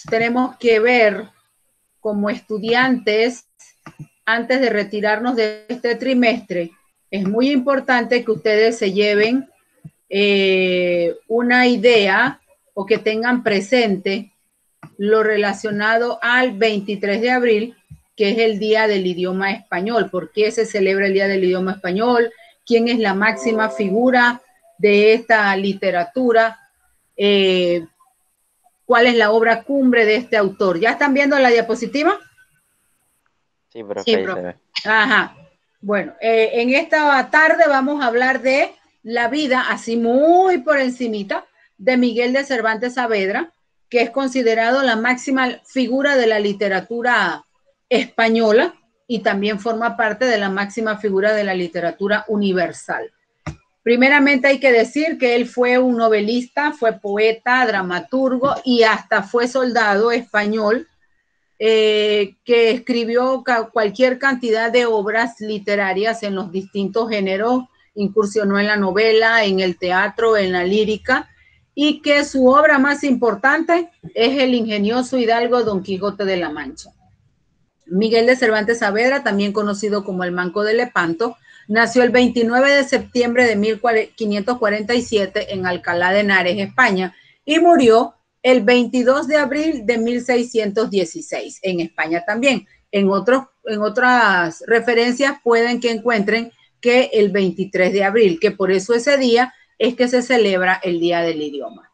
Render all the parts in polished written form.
tenemos que ver como estudiantes antes de retirarnos de este trimestre. Es muy importante que ustedes se lleven una idea o que tengan presente lo relacionado al 23 de abril, que es el Día del Idioma Español. ¿Por qué se celebra el Día del Idioma Español? ¿Quién es la máxima figura de esta literatura? ¿Cuál es la obra cumbre de este autor? ¿Ya están viendo la diapositiva? Sí, profe, Sí, ahí se profe. ve. Ajá. Bueno, en esta tarde vamos a hablar de la vida, así muy por encimita, de Miguel de Cervantes Saavedra, que es considerado la máxima figura de la literatura española y también forma parte de la máxima figura de la literatura universal. Primeramente hay que decir que él fue un novelista, fue poeta, dramaturgo y hasta fue soldado español, que escribió cualquier cantidad de obras literarias en los distintos géneros, incursionó en la novela, en el teatro, en la lírica, y que su obra más importante es el ingenioso hidalgo Don Quijote de la Mancha. Miguel de Cervantes Saavedra, también conocido como el Manco de Lepanto, nació el 29 de septiembre de 1547 en Alcalá de Henares, España, y murió el 22 de abril de 1616 en España también. En otras referencias pueden que encuentren que el 23 de abril, que por eso ese día es que se celebra el Día del Idioma.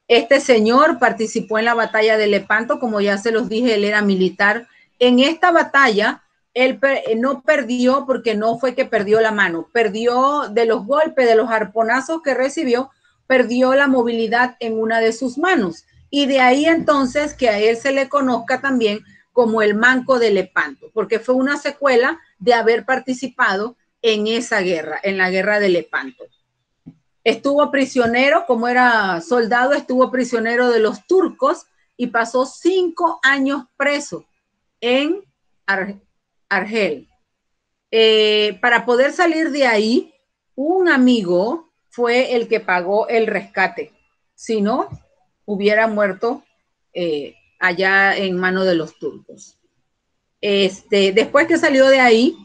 Este señor participó en la batalla de Lepanto, como ya se los dije, él era militar. En esta batalla, él no perdió porque no fue que perdió la mano, perdió de los golpes, de los arponazos que recibió, perdió la movilidad en una de sus manos. Y de ahí entonces que a él se le conozca también como el Manco de Lepanto, porque fue una secuela de haber participado en esa guerra, en la guerra de Lepanto. Estuvo prisionero, como era soldado, estuvo prisionero de los turcos y pasó 5 años preso en Argel. Para poder salir de ahí, un amigo fue el que pagó el rescate. Si no, hubiera muerto allá en manos de los turcos. Después que salió de ahí,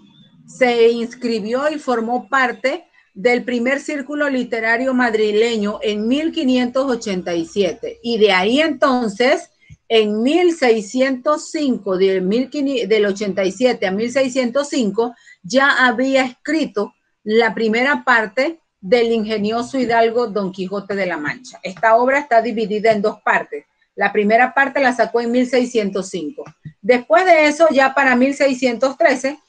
se inscribió y formó parte del primer círculo literario madrileño en 1587. Y de ahí entonces, en 1605, del 87 a 1605, ya había escrito la primera parte del ingenioso hidalgo Don Quijote de la Mancha. Esta obra está dividida en dos partes. La primera parte la sacó en 1605. Después de eso, ya para 1613,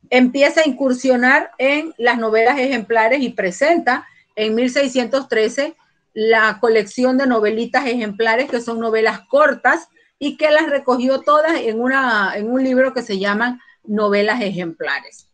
empieza a incursionar en las novelas ejemplares y presenta en 1613 la colección de novelitas ejemplares, que son novelas cortas y que las recogió todas en un libro que se llama Novelas Ejemplares.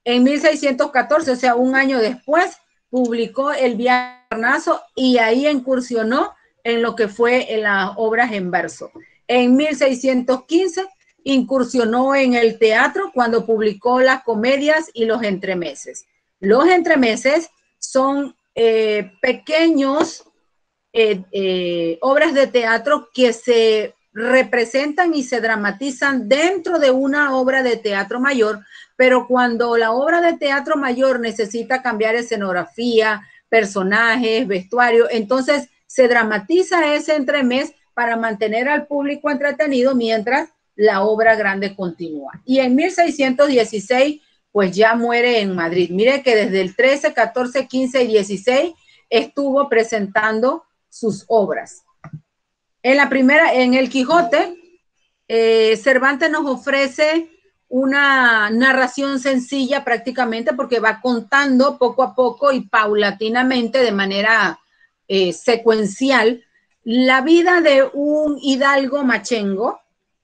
En 1614, o sea, un año después, publicó El viaje a Parnaso y ahí incursionó en lo que fue en las obras en verso. En 1615 incursionó en el teatro cuando publicó las comedias y los entremeses. Los entremeses son pequeños obras de teatro que se representan y se dramatizan dentro de una obra de teatro mayor, pero cuando la obra de teatro mayor necesita cambiar escenografía, personajes, vestuario, entonces se dramatiza ese entremés para mantener al público entretenido mientras la obra grande continúa. Y en 1616, pues ya muere en Madrid. Mire que desde el 13, 14, 15 y 16 estuvo presentando sus obras. En el Quijote, Cervantes nos ofrece una narración sencilla prácticamente porque va contando poco a poco y paulatinamente de manera secuencial la vida de un hidalgo machengo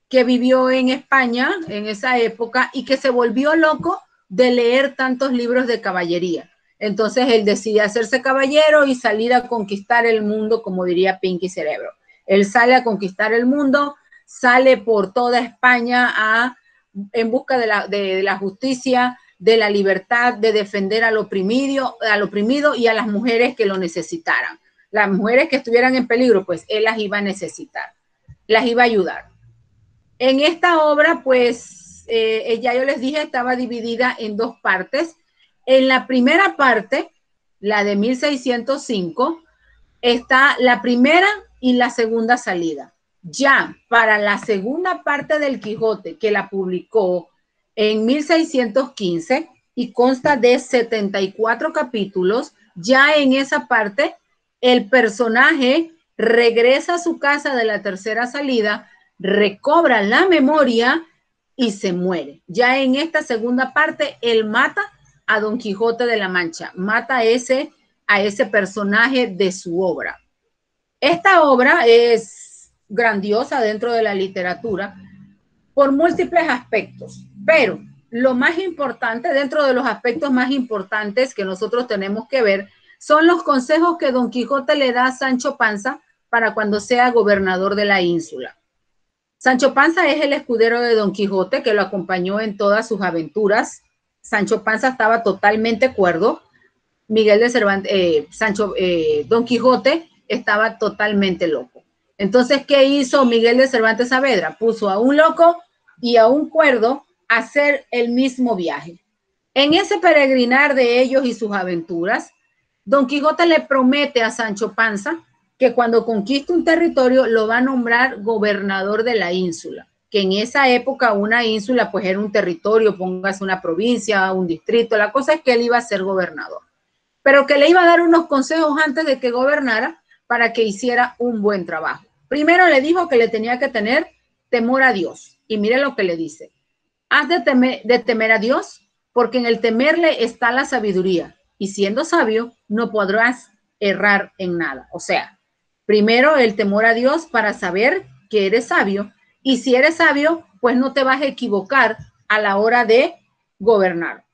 que vivió en España en esa época y que se volvió loco de leer tantos libros de caballería. Entonces él decide hacerse caballero y salir a conquistar el mundo, como diría Pinky Cerebro. Él sale a conquistar el mundo, sale por toda España en busca de la justicia, de la libertad, de defender al oprimido y a las mujeres que lo necesitaran. Las mujeres que estuvieran en peligro, pues él las iba a necesitar. las iba a ayudar. En esta obra, pues, ya yo les dije, estaba dividida en dos partes. En la primera parte, la de 1605, está la primera y la segunda salida. Ya para la segunda parte del Quijote, que la publicó en 1615 y consta de 74 capítulos, ya en esa parte el personaje regresa a su casa de la tercera salida, recobra la memoria y se muere. Ya en esta segunda parte, él mata a Don Quijote de la Mancha, mata a ese personaje de su obra. Esta obra es grandiosa dentro de la literatura por múltiples aspectos, pero lo más importante, dentro de los aspectos más importantes que nosotros tenemos que ver, son los consejos que Don Quijote le da a Sancho Panza para cuando sea gobernador de la ínsula. Sancho Panza es el escudero de Don Quijote que lo acompañó en todas sus aventuras. Sancho Panza estaba totalmente cuerdo. Miguel de Cervantes, Don Quijote estaba totalmente loco. Entonces, ¿qué hizo Miguel de Cervantes Saavedra? Puso a un loco y a un cuerdo a hacer el mismo viaje. En ese peregrinar de ellos y sus aventuras, Don Quijote le promete a Sancho Panza que cuando conquiste un territorio lo va a nombrar gobernador de la ínsula, que en esa época una ínsula pues era un territorio, póngase una provincia, un distrito, la cosa es que él iba a ser gobernador, pero que le iba a dar unos consejos antes de que gobernara para que hiciera un buen trabajo. Primero le dijo que le tenía que tener temor a Dios, y mire lo que le dice: has de temer a Dios, porque en el temerle está la sabiduría, y siendo sabio no podrás errar en nada. O sea, primero el temor a Dios para saber que eres sabio, y si eres sabio, pues no te vas a equivocar a la hora de gobernar.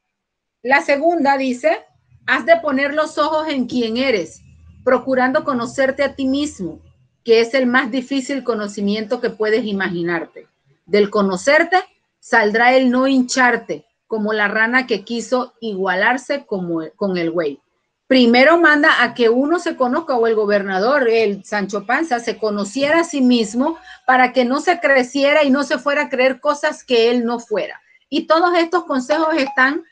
La segunda dice: has de poner los ojos en quien eres, procurando conocerte a ti mismo, que es el más difícil conocimiento que puedes imaginarte. Del conocerte saldrá el no hincharte, como la rana que quiso igualarse con el güey. Primero manda a que uno se conozca, o el gobernador, el Sancho Panza, se conociera a sí mismo para que no se creciera y no se fuera a creer cosas que él no fuera. Y todos estos consejos están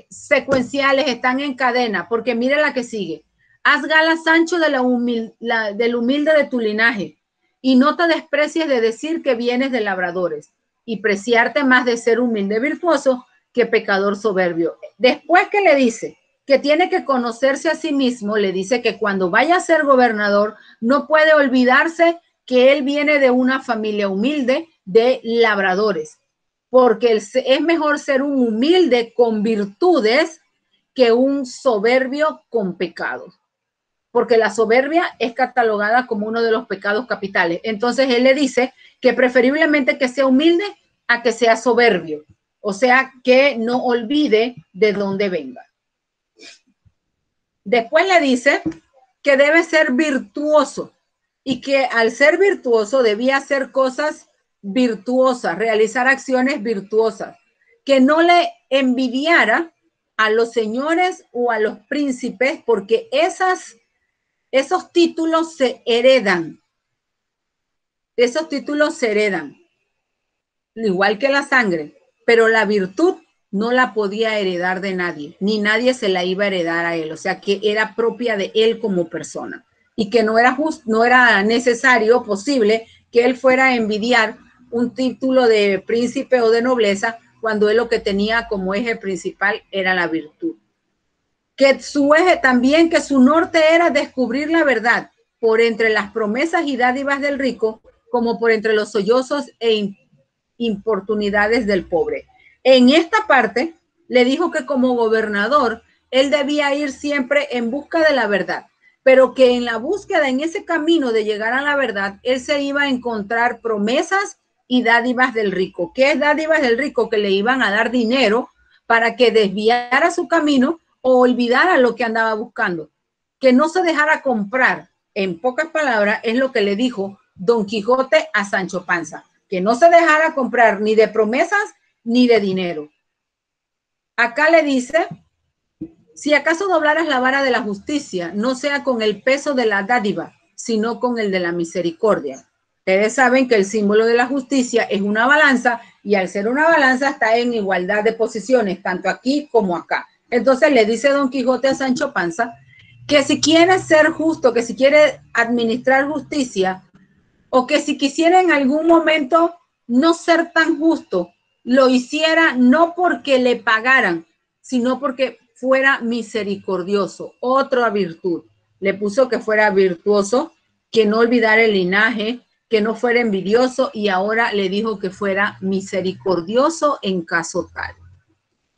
secuenciales, están en cadena, porque mire la que sigue: haz gala, Sancho, del humilde de tu linaje, y no te desprecies de decir que vienes de labradores, y preciarte más de ser humilde virtuoso que pecador soberbio. Después que le dice que tiene que conocerse a sí mismo, le dice que cuando vaya a ser gobernador no puede olvidarse que él viene de una familia humilde de labradores, porque es mejor ser un humilde con virtudes que un soberbio con pecados, porque la soberbia es catalogada como uno de los pecados capitales. Entonces él le dice que preferiblemente que sea humilde a que sea soberbio, o sea, que no olvide de dónde venga. Después le dice que debe ser virtuoso, y que al ser virtuoso debía hacer cosas virtuosas, realizar acciones virtuosas, que no le envidiara a los señores o a los príncipes, porque esos títulos se heredan. Esos títulos se heredan, igual que la sangre, pero la virtud no la podía heredar de nadie, ni nadie se la iba a heredar a él, o sea que era propia de él como persona, y que no era necesario, posible, que él fuera a envidiar un título de príncipe o de nobleza cuando él lo que tenía como eje principal era la virtud. Que su eje también, que su norte era descubrir la verdad por entre las promesas y dádivas del rico, como por entre los sollozos e importunidades del pobre. En esta parte le dijo que como gobernador él debía ir siempre en busca de la verdad, pero que en la búsqueda, en ese camino de llegar a la verdad, él se iba a encontrar promesas y dádivas del rico. ¿Qué es dádivas del rico? Que le iban a dar dinero para que desviara su camino o olvidara lo que andaba buscando, que no se dejara comprar. En pocas palabras es lo que le dijo Don Quijote a Sancho Panza, que no se dejara comprar ni de promesas ni de dinero. Acá le dice: si acaso doblaras la vara de la justicia, no sea con el peso de la dádiva, sino con el de la misericordia. Ustedes saben que el símbolo de la justicia es una balanza y al ser una balanza está en igualdad de posiciones, tanto aquí como acá. Entonces le dice Don Quijote a Sancho Panza que si quiere ser justo, que si quiere administrar justicia o que si quisiera en algún momento no ser tan justo, lo hiciera no porque le pagaran, sino porque fuera misericordioso, otra virtud. Le puso que fuera virtuoso, que no olvidara el linaje, que no fuera envidioso y ahora le dijo que fuera misericordioso en caso tal.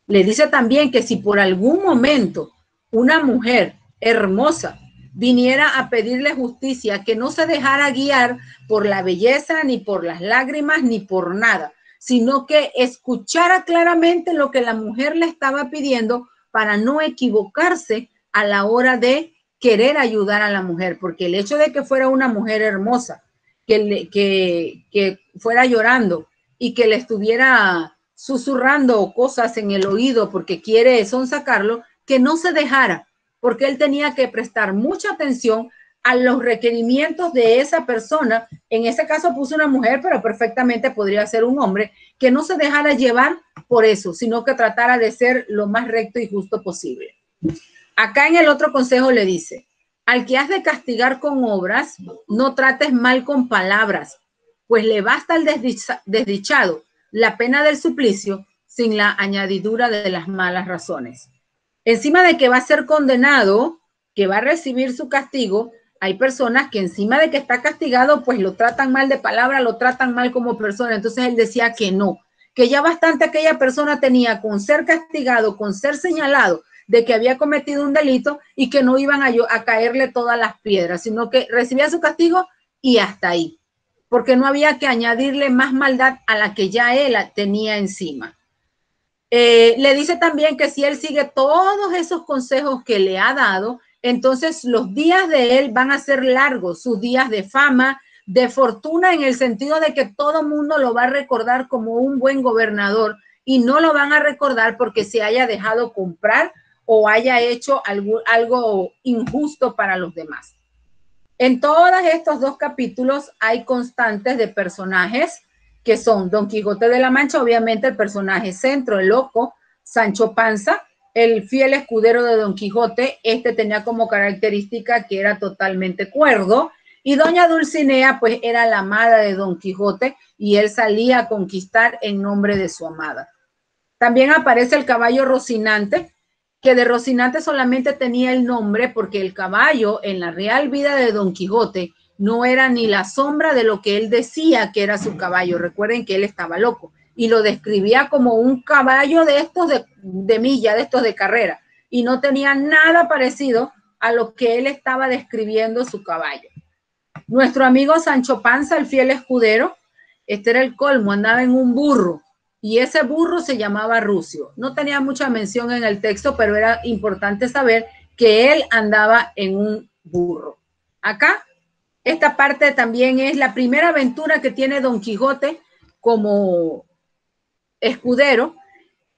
Le dice también que si por algún momento una mujer hermosa viniera a pedirle justicia, que no se dejara guiar por la belleza, ni por las lágrimas, ni por nada, sino que escuchara claramente lo que la mujer le estaba pidiendo para no equivocarse a la hora de querer ayudar a la mujer, porque el hecho de que fuera una mujer hermosa, que fuera llorando y que le estuviera susurrando cosas en el oído porque quiere sonsacarlo, que no se dejara, porque él tenía que prestar mucha atención a los requerimientos de esa persona. En ese caso puso una mujer, pero perfectamente podría ser un hombre, que no se dejara llevar por eso, sino que tratara de ser lo más recto y justo posible. Acá en el otro consejo le dice, al que has de castigar con obras, no trates mal con palabras, pues le basta al desdichado la pena del suplicio sin la añadidura de las malas razones. Encima de que va a ser condenado, que va a recibir su castigo, hay personas que encima de que está castigado, pues lo tratan mal de palabra, lo tratan mal como persona. Entonces él decía que no, que ya bastante aquella persona tenía con ser castigado, con ser señalado de que había cometido un delito y que no iban a caerle todas las piedras, sino que recibía su castigo y hasta ahí, porque no había que añadirle más maldad a la que ya él tenía encima. Le dice también que si él sigue todos esos consejos que le ha dado, entonces los días de él van a ser largos, sus días de fama, de fortuna, en el sentido de que todo mundo lo va a recordar como un buen gobernador y no lo van a recordar porque se haya dejado comprar o haya hecho algo injusto para los demás. En todos estos dos capítulos hay constantes de personajes que son Don Quijote de la Mancha, obviamente el personaje centro, el loco, Sancho Panza, el fiel escudero de Don Quijote. Este tenía como característica que era totalmente cuerdo, y doña Dulcinea pues era la amada de Don Quijote y él salía a conquistar en nombre de su amada. También aparece el caballo Rocinante, que de Rocinante solamente tenía el nombre porque el caballo en la real vida de Don Quijote no era ni la sombra de lo que él decía que era su caballo. Recuerden que él estaba loco y lo describía como un caballo de estos de milla, de estos de carrera, y no tenía nada parecido a lo que él estaba describiendo su caballo. Nuestro amigo Sancho Panza, el fiel escudero, este era el colmo, andaba en un burro y ese burro se llamaba Rucio. No tenía mucha mención en el texto, pero era importante saber que él andaba en un burro. Acá, esta parte también es la primera aventura que tiene Don Quijote como escudero,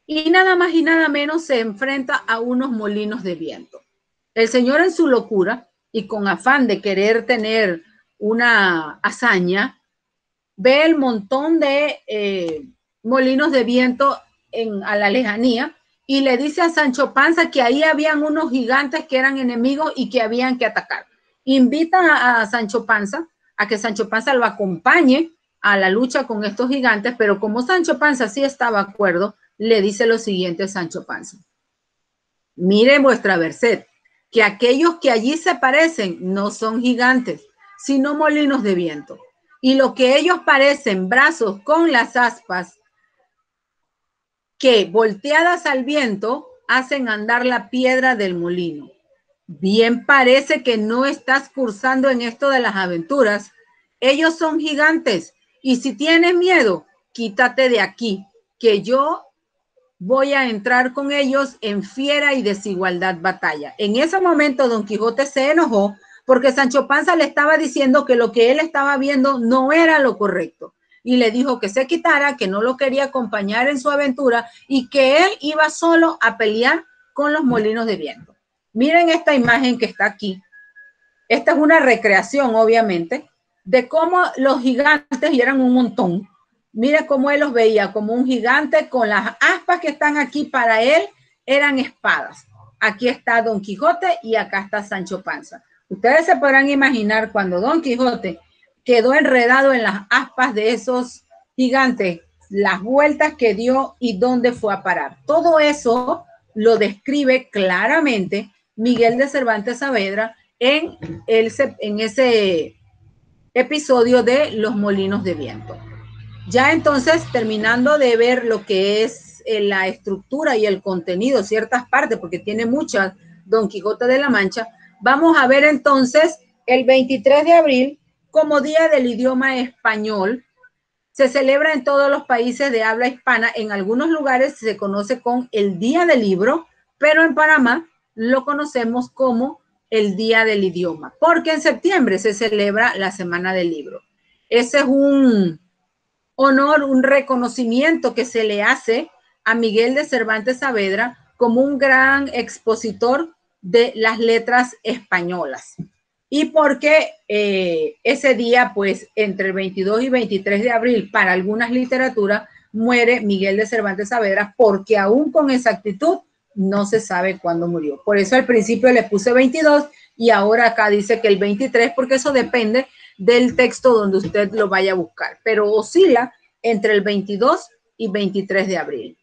y nada más y nada menos se enfrenta a unos molinos de viento. El señor, en su locura y con afán de querer tener una hazaña, ve el montón de molinos de viento a la lejanía y le dice a Sancho Panza que ahí habían unos gigantes que eran enemigos y que habían que atacar. Invitan a Sancho Panza a que Sancho Panza lo acompañe a la lucha con estos gigantes, pero como Sancho Panza sí estaba de acuerdo, le dice lo siguiente a Sancho Panza: mire vuestra merced, que aquellos que allí se parecen no son gigantes, sino molinos de viento. Y lo que ellos parecen brazos con las aspas que, volteadas al viento, hacen andar la piedra del molino. Bien parece que no estás cursando en esto de las aventuras. Ellos son gigantes y si tienes miedo, quítate de aquí, que yo voy a entrar con ellos en fiera y desigualdad batalla. En ese momento Don Quijote se enojó porque Sancho Panza le estaba diciendo que lo que él estaba viendo no era lo correcto y le dijo que se quitara, que no lo quería acompañar en su aventura y que él iba solo a pelear con los molinos de viento. Miren esta imagen que está aquí. Esta es una recreación, obviamente, de cómo los gigantes, y eran un montón, mira cómo él los veía, como un gigante con las aspas que están aquí para él, eran espadas. Aquí está Don Quijote y acá está Sancho Panza. Ustedes se podrán imaginar cuando Don Quijote quedó enredado en las aspas de esos gigantes, las vueltas que dio y dónde fue a parar. Todo eso lo describe claramente Miguel de Cervantes Saavedra en ese episodio de Los Molinos de Viento. Ya entonces, terminando de ver lo que es la estructura y el contenido, ciertas partes, porque tiene muchas, Don Quijote de la Mancha, vamos a ver entonces el 23 de abril como Día del Idioma Español. Se celebra en todos los países de habla hispana. En algunos lugares se conoce con el Día del Libro, pero en Panamá lo conocemos como el Día del Idioma, porque en septiembre se celebra la Semana del Libro. Ese es un honor, un reconocimiento que se le hace a Miguel de Cervantes Saavedra como un gran expositor de las letras españolas. Y porque ese día, pues, entre el 22 y 23 de abril, para algunas literaturas, muere Miguel de Cervantes Saavedra, porque aún con exactitud no se sabe cuándo murió. Por eso al principio le puse 22 y ahora acá dice que el 23, porque eso depende del texto donde usted lo vaya a buscar, pero oscila entre el 22 y 23 de abril.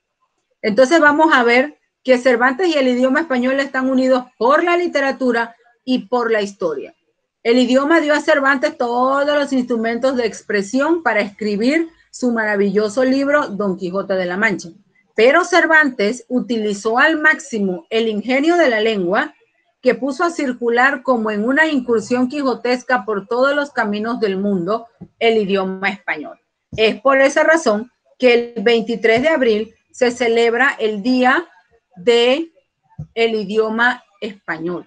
Entonces vamos a ver que Cervantes y el idioma español están unidos por la literatura y por la historia. El idioma dio a Cervantes todos los instrumentos de expresión para escribir su maravilloso libro Don Quijote de la Mancha. Pero Cervantes utilizó al máximo el ingenio de la lengua, que puso a circular como en una incursión quijotesca por todos los caminos del mundo el idioma español. Es por esa razón que el 23 de abril se celebra el Día del Idioma Español,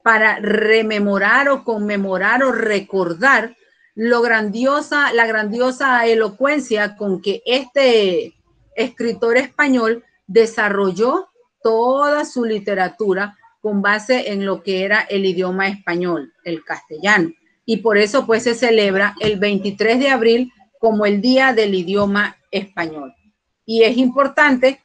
para rememorar o conmemorar o recordar la grandiosa elocuencia con que este escritor español desarrolló toda su literatura con base en lo que era el idioma español, el castellano. Y por eso pues se celebra el 23 de abril como el Día del Idioma Español. Y es importante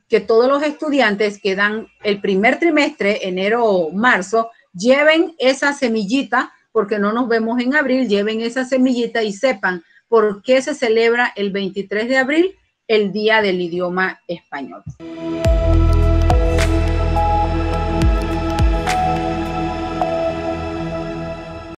que todos los estudiantes que dan el primer trimestre, enero o marzo, lleven esa semillita, porque no nos vemos en abril, lleven esa semillita y sepan por qué se celebra el 23 de abril el Día del Idioma Español.